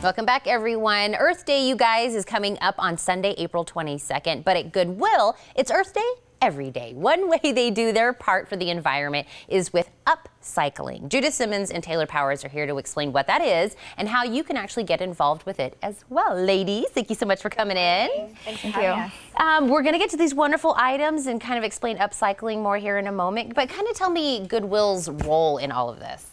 Welcome back, everyone. Earth Day, you guys, is coming up on Sunday, April 22nd. But at Goodwill, it's Earth Day every day. One way they do their part for the environment is with upcycling. Judith Simmons and Taylor Powers are here to explain what that is and how you can actually get involved with it as well. Ladies, thank you so much for coming in. Thank you. We're going to get to these wonderful items and kind of explain upcycling more here in a moment. But kind of tell me Goodwill's role in all of this.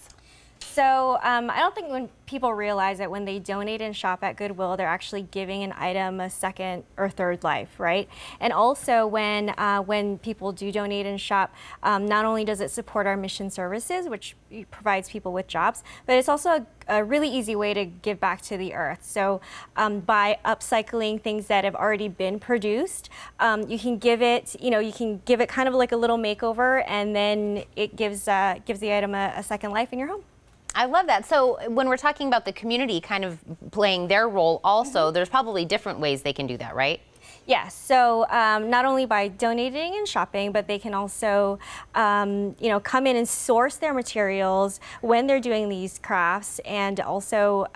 So I don't think when people realize that when they donate and shop at Goodwill, they're actually giving an item a second or third life, right? And also when people do donate and shop, not only does it support our mission services, which provides people with jobs, but it's also a really easy way to give back to the earth. So by upcycling things that have already been produced, you can give it, you can give it kind of like a little makeover, and then it gives the item a second life in your home. I love that. So when we're talking about the community kind of playing their role also, there's probably different ways they can do that, right? Yes, so not only by donating and shopping, but they can also, come in and source their materials when they're doing these crafts, and also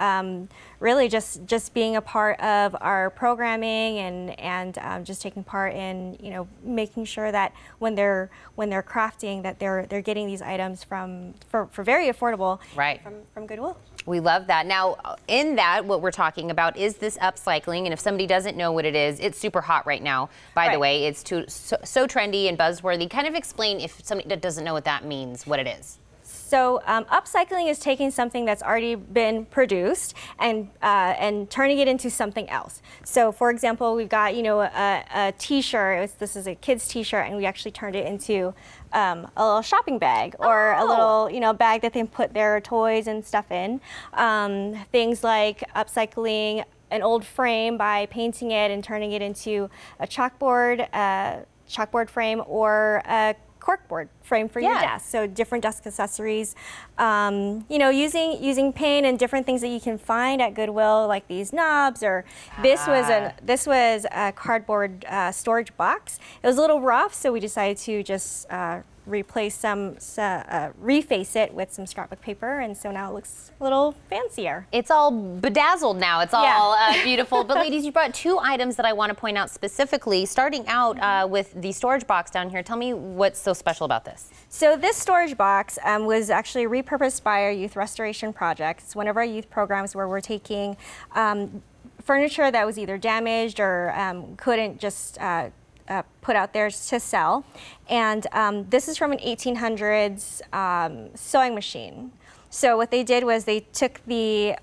really just being a part of our programming and just taking part in making sure that when they're crafting that they're getting these items for very affordable, right, from Goodwill. We love that. Now, in that, what we're talking about is this upcycling, and if somebody doesn't know what it is, it's super hot right now, by the way. It's so trendy and buzzworthy. Kind of explain, if somebody that doesn't know what that means, what it is. So upcycling is taking something that's already been produced and turning it into something else. So for example, we've got a t-shirt. This is a kid's t-shirt, and we actually turned it into a little shopping bag, or a little bag that they can put their toys and stuff in. Things like upcycling an old frame by painting it and turning it into a chalkboard frame, or a corkboard frame for your desk. So different desk accessories, using paint and different things that you can find at Goodwill, like these knobs, or this was a cardboard storage box. It was a little rough, so we decided to just reface it with some scrapbook paper, and so now it looks a little fancier. It's all bedazzled now. It's all beautiful. But ladies, you brought two items that I want to point out specifically, starting out with the storage box down here. Tell me what's so special about this. So this storage box was actually repurposed by our Youth Restoration Project. It's one of our youth programs where we're taking furniture that was either damaged or couldn't just put out there to sell, and this is from an 1800s sewing machine. So what they did was they took the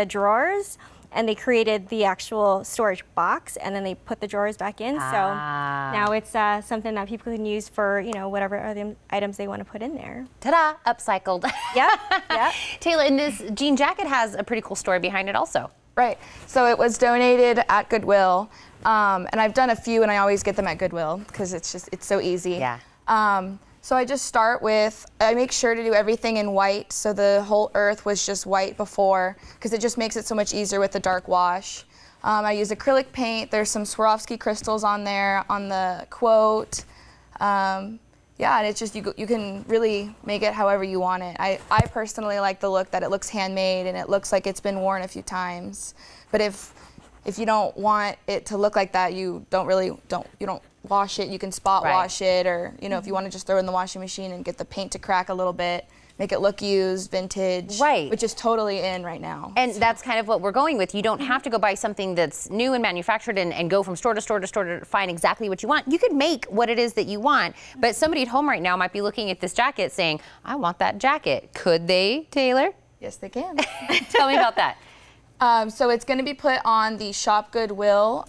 drawers and they created the actual storage box, and then they put the drawers back in. So now it's something that people can use for whatever other items they want to put in there. Ta-da! Upcycled. Yeah. Taylor, and this jean jacket has a pretty cool story behind it also. Right. So it was donated at Goodwill. And I've done a few, and I always get them at Goodwill because it's so easy. Yeah. So I just start with, I make sure to do everything in white, so the whole earth was just white before, because it just makes it so much easier with the dark wash. I use acrylic paint. There's some Swarovski crystals on there on the quote. Yeah, and it's just, you can really make it however you want it. I personally like the look that it looks handmade and it looks like it's been worn a few times. But if you don't want it to look like that, you don't wash it. You can spot wash it, or if you want to just throw it in the washing machine and get the paint to crack a little bit, make it look used, vintage, which is totally in right now. And that's kind of what we're going with. You don't have to go buy something that's new and manufactured and go from store to store to store to find exactly what you want. You could make what it is that you want, but somebody at home right now might be looking at this jacket saying, I want that jacket. Could they, Taylor? Yes, they can. Tell me about that. So it's going to be put on the Shop Goodwill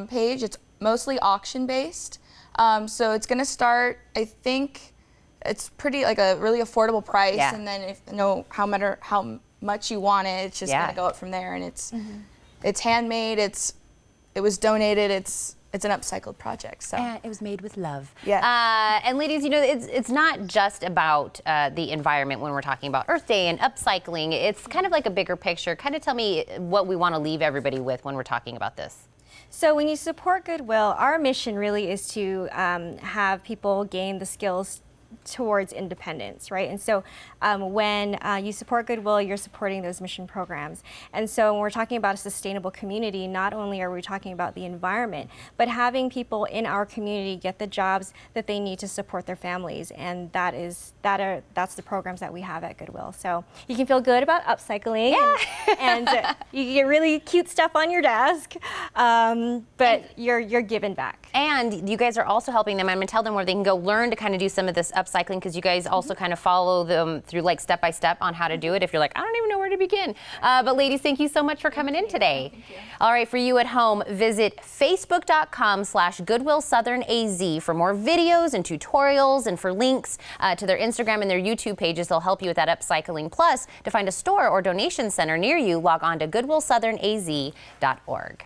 page. It's mostly auction-based. So it's going to start, I think, it's pretty like a really affordable price, and then if how much you want it, it's just going to go up from there. And it's handmade. It was donated. It's an upcycled project. So and it was made with love. Yeah. And ladies, it's not just about the environment when we're talking about Earth Day and upcycling. It's kind of like a bigger picture. Kind of tell me what we want to leave everybody with when we're talking about this. So when you support Goodwill, our mission really is to have people gain the skills towards independence, right? And so when you support Goodwill, you're supporting those mission programs. And so when we're talking about a sustainable community, not only are we talking about the environment, but having people in our community get the jobs that they need to support their families. And that's the programs that we have at Goodwill. So you can feel good about upcycling, and you get really cute stuff on your desk, but you're giving back. And you guys are also helping them. I'm going to tell them where they can go learn to kind of do some of this upcycling, because you guys also kind of follow them through like step by step on how to do it if you're like, I don't even know where to begin. But ladies, thank you so much for coming in today. All right, for you at home, visit facebook.com/Goodwill Southern AZ for more videos and tutorials, and for links to their Instagram and their YouTube pages. They'll help you with that upcycling. Plus, to find a store or donation center near you, log on to goodwillsouthernaz.org.